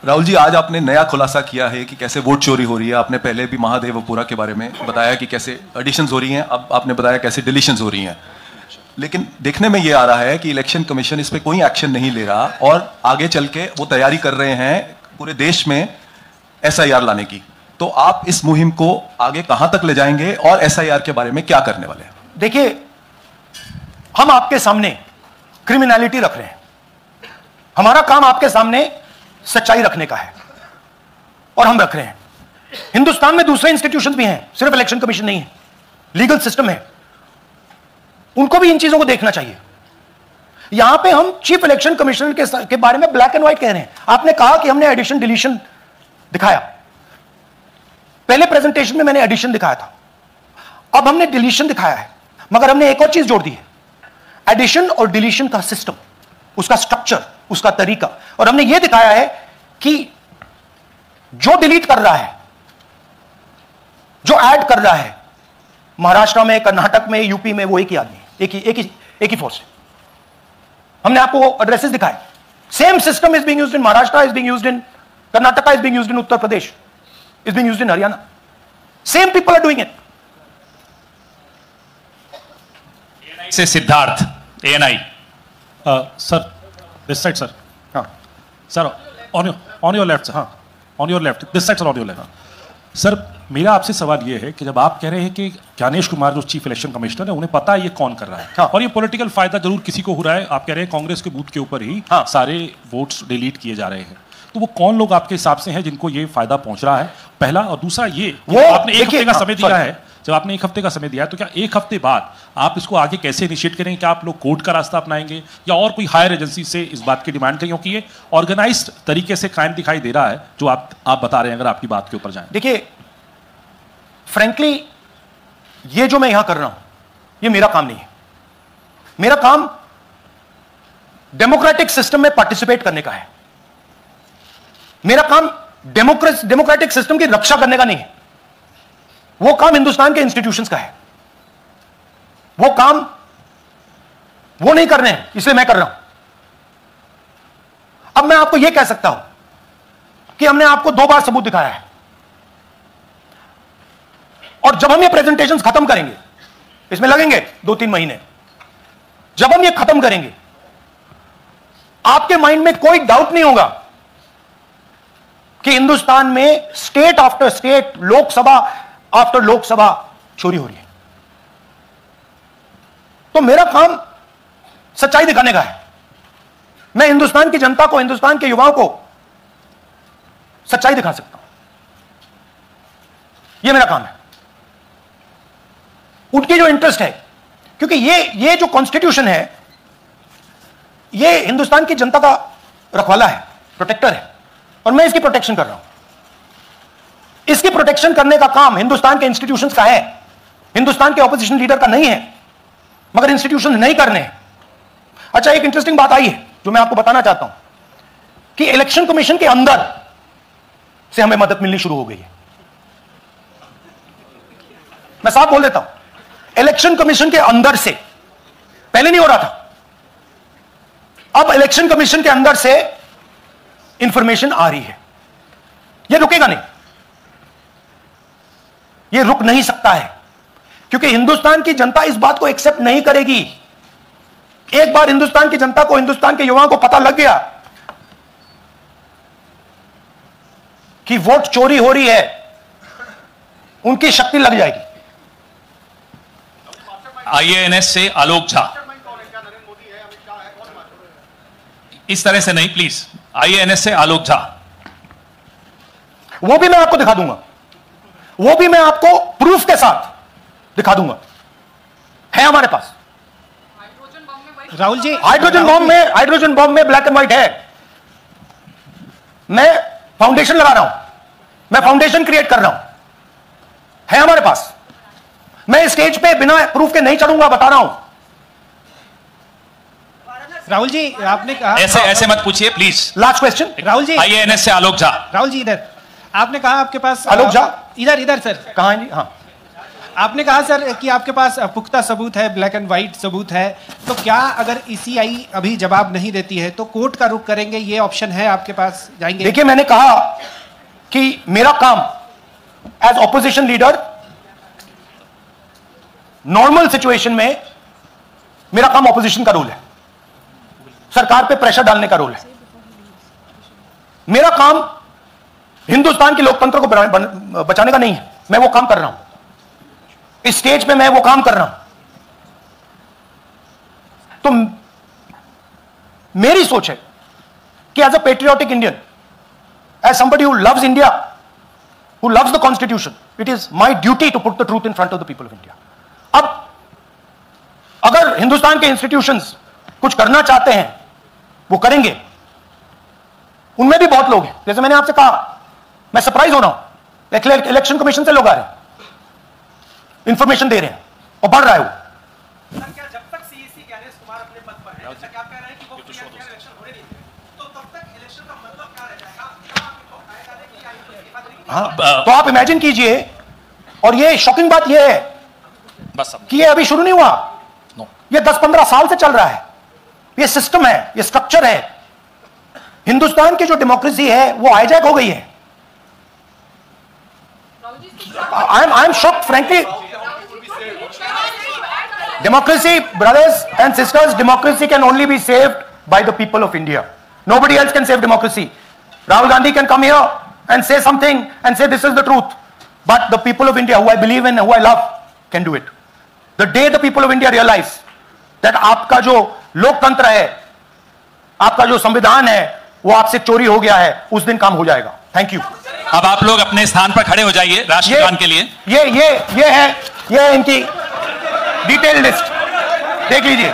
राहुल जी, आज आपने नया खुलासा किया है कि कैसे वोट चोरी हो रही है। आपने पहले भी महादेवपुरा के बारे में बताया कि कैसे एडिशंस हो रही हैं, अब आपने बताया कैसे डिलीशंस हो रही हैं। लेकिन देखने में ये आ रहा है कि इलेक्शन कमीशन इस पे कोई एक्शन नहीं ले रहा और आगे चल के वो तैयारी कर रहे हैं पूरे देश में SIR लाने की। तो आप इस मुहिम को आगे कहां तक ले जाएंगे और SIR के बारे में क्या करने वाले हैं? देखिए, हम आपके सामने क्रिमिनलिटी रख रहे हैं, हमारा काम आपके सामने सच्चाई रखने का है और हम रख रहे हैं। हिंदुस्तान में दूसरे इंस्टीट्यूशंस भी हैं, सिर्फ इलेक्शन कमीशन नहीं है, लीगल सिस्टम है, उनको भी इन चीजों को देखना चाहिए। यहां पे हम चीफ इलेक्शन कमिश्नर के बारे में ब्लैक एंड व्हाइट कह रहे हैं। आपने कहा कि हमने एडिशन डिलीशन दिखाया, पहले प्रेजेंटेशन में मैंने एडिशन दिखाया था, अब हमने डिलीशन दिखाया है, मगर हमने एक और चीज जोड़ दी है, एडिशन और डिलीशन का सिस्टम, उसका स्ट्रक्चर, उसका तरीका। और हमने यह दिखाया है कि जो डिलीट कर रहा है, जो ऐड कर रहा है, महाराष्ट्र में, कर्नाटक में, यूपी में, वो एक ही आदमी है, एक ही फोर्स है। हमने आपको एड्रेसेस दिखाए। Same system is being used in Maharashtra, is being used in Karnataka, is being used in Uttar Pradesh, is being used in Haryana. Same people are doing it. से Siddharth, ANI। Sir, this side sir. हाँ sir, on your left sir. हाँ, on your left, this side sir, on your left. Sir, मेरा आपसे सवाल ये है कि जब आप कह रहे हैं कि ज्ञानेश कुमार जो चीफ इलेक्शन कमिश्नर है, उन्हें पता है ये कौन कर रहा है। हाँ। और ये पॉलिटिकल फायदा जरूर किसी को हो रहा है। आप कह रहे हैं कांग्रेस के बूथ के ऊपर ही हाँ। सारे वोट्स डिलीट किए जा रहे हैं। तो वो कौन लोग आपके हिसाब से हैं जिनको ये फायदा पहुंच रहा है, पहला। और दूसरा ये, वो आपने एक हफ्ते का समय दिया sorry। है, जब आपने एक हफ्ते का समय दिया है, तो क्या एक हफ्ते बाद आप इसको आगे कैसे इनिशिएट करेंगे? क्या आप लोग कोर्ट का रास्ता अपनाएंगे या और कोई हायर एजेंसी से इस बात की डिमांड करेंगे? क्योंकि ये ऑर्गेनाइज्ड तरीके से क्राइम दिखाई दे रहा है जो आप बता रहे हैं, अगर आपकी बात के ऊपर जाएं। देखिए, फ्रैंकली ये जो मैं यहां कर रहा हूं, ये मेरा काम नहीं है। मेरा काम डेमोक्रेटिक सिस्टम में पार्टिसिपेट करने का है। मेरा काम डेमोक्रेटिक सिस्टम की रक्षा करने का नहीं है। वो काम हिंदुस्तान के इंस्टीट्यूशंस का है। वो काम वो नहीं कर रहे हैं, इसलिए मैं कर रहा हूं। अब मैं आपको यह कह सकता हूं कि हमने आपको 2 बार सबूत दिखाया है, और जब हम ये प्रेजेंटेशंस खत्म करेंगे, इसमें लगेंगे 2-3 महीने, जब हम ये खत्म करेंगे, आपके माइंड में कोई डाउट नहीं होगा कि हिंदुस्तान में state after state, Lok Sabha after Lok Sabha चोरी हो रही है। तो मेरा काम सच्चाई दिखाने का है। मैं हिंदुस्तान की जनता को, हिंदुस्तान के युवाओं को सच्चाई दिखा सकता हूं। यह मेरा काम है। उनकी जो इंटरेस्ट है, क्योंकि ये जो कॉन्स्टिट्यूशन है, ये हिंदुस्तान की जनता का रखवाला है, प्रोटेक्टर है, और मैं इसकी प्रोटेक्शन कर रहा हूं। इसकी प्रोटेक्शन करने का काम हिंदुस्तान के इंस्टीट्यूशंस का है, हिंदुस्तान के ऑपोजिशन लीडर का नहीं है, मगर इंस्टीट्यूशन नहीं करने हैं। अच्छा, एक इंटरेस्टिंग बात आई है जो मैं आपको बताना चाहता हूं कि इलेक्शन कमीशन के अंदर से हमें मदद मिलनी शुरू हो गई है। मैं साफ बोल देता हूं, इलेक्शन कमीशन के अंदर से, पहले नहीं हो रहा था, अब इलेक्शन कमीशन के अंदर से इंफॉर्मेशन आ रही है। यह रुकेगा नहीं, यह रुक नहीं सकता है, क्योंकि हिंदुस्तान की जनता इस बात को एक्सेप्ट नहीं करेगी। एक बार हिंदुस्तान की जनता को, हिंदुस्तान के युवाओं को पता लग गया कि वोट चोरी हो रही है, उनकी शक्ति लग जाएगी। IANS से आलोक झा। इस तरह से नहीं प्लीज। IANS से आलोक झा। वो भी मैं आपको दिखा दूंगा, वो भी मैं आपको प्रूफ के साथ दिखा दूंगा, है हमारे पास। राहुल जी, हाइड्रोजन बॉम्ब में ब्लैक एंड व्हाइट है। मैं फाउंडेशन लगा रहा हूं, मैं फाउंडेशन क्रिएट कर रहा हूं, है हमारे पास। मैं स्टेज पे बिना प्रूफ के नहीं चढ़ूंगा, बता रहा हूं। राहुल जी, आपने कहा ऐसे मत पूछिए please. Last question. Rahul ji, IANS से आलोक झा। राहुल जी इधर। आपने कहा आपके पास आलोक झा, इधर सर। कहां है जी? हाँ, आपने कहा सर कि आपके पास पुख्ता सबूत है, ब्लैक एंड व्हाइट सबूत है, तो क्या अगर ईसीआई अभी जवाब नहीं देती है तो कोर्ट का रुख करेंगे, ये ऑप्शन है आपके पास, जाएंगे? देखिए, मैंने कहा कि मेरा काम as opposition leader normal situation में मेरा काम ऑपोजिशन का रोल है, सरकार पे प्रेशर डालने का रोल है। मेरा काम हिंदुस्तान के लोकतंत्र को बचाने का नहीं है। मैं वो काम कर रहा हूं, इस स्टेज पे मैं वो काम कर रहा हूं। तो मेरी सोच है कि as a patriotic Indian, as somebody who loves India, who loves the constitution, it is my duty to put the truth in front of the people of India. अब अगर हिंदुस्तान के इंस्टीट्यूशंस कुछ करना चाहते हैं, वो करेंगे। उनमें भी बहुत लोग हैं, जैसे मैंने आपसे कहा, मैं सरप्राइज हो रहा हूं, इलेक्शन कमीशन से लोग आ रहे हैं, इंफॉर्मेशन दे रहे हैं और बढ़ रहा है वो। सर, क्या जब तक सीईसी ज्ञानेश कुमार अपने पद पर है, जैसा कि आप कह रहे हैं कि वो इलेक्शन होने नहीं देंगे, तो तब तक इलेक्शन का मतलब क्या रह जाएगा? हाँ, तो आप इमेजिन कीजिए, और ये शॉकिंग बात ये है बस कि ये अभी शुरू नहीं हुआ, ये 10-15 साल से चल रहा है। ये सिस्टम है, ये स्ट्रक्चर है। हिंदुस्तान की जो डेमोक्रेसी है वो हाईजैक हो गई है। I am shocked frankly. Democracy, brothers and sisters, democracy can only be saved by the people of India. Nobody else can save democracy. Rahul Gandhi can come here and say something and say this is the truth. But the people of India, who I believe in, who I love, can do it. The day the people of India realize that आपका जो लोकतंत्र है, आपका जो संविधान है, वो आपसे चोरी हो गया है, उस दिन काम हो जाएगा। Thank you. अब आप लोग अपने स्थान पर खड़े हो जाइए राष्ट्रगान के लिए। ये है इनकी डिटेल लिस्ट, देख लीजिए।